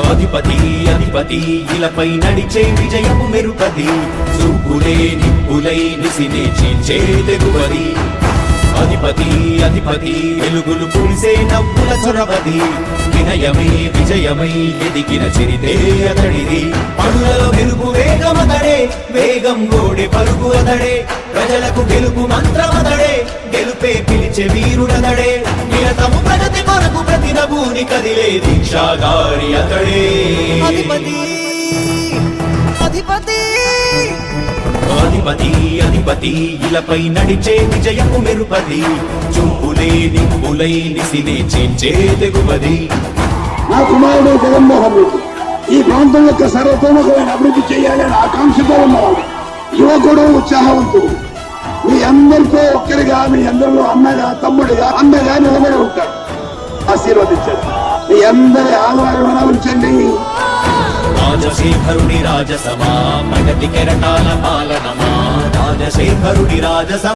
అధిపతి అధిపతి ఇలపై నడిచే విజయము మెరుపది చూపులే నిప్పులై నిసినే చీల్చే తెగువది అధిపతి అధిపతి వెలుగులు పులిసే నవ్వుల చొరవది వినయమై విజయమై ఎదిగిన చరితే అతడిది పనులలో మెరుపు వేగమతడే వేగం గోడే పరుగు అతడే ప్రజలకు గెలుపు మంత్రమతడే గెలుపే పిలిచే వీరుడతడే నిరతము ప్రగతి కొరకు ప్రతి నభూని కదిలే దీక్షాగారి అతడే అధిపతి అధిపతి అధిపతి అధిపతి ఇలపై నడిచే విజయము మెరుపది చూపులే నిప్పులై నిసినే చీల్చే తెగువది నా కుమారుడు జగన్మోహన్ రెడ్డి ఈ ప్రాంతం యొక్క సర్వతోముఖమైన అభివృద్ధి చేయాలని ఆకాంక్షతో ఉన్నవాడు యువకుడు ఉత్సాహవంతుడు మీ అందరితో ఒక్కరిగా మీ అందరిలో అన్నగా తమ్ముడిగా అండగా నిలబడి ఉంటాడు ఆశీర్వదించండి మీ అందరి ఆదరణ ఉంచండి రాజశేఖరుడి రాజసమా ప్రగతి కెరటాల పాలనమా రాజశేఖరుడి రాజసమా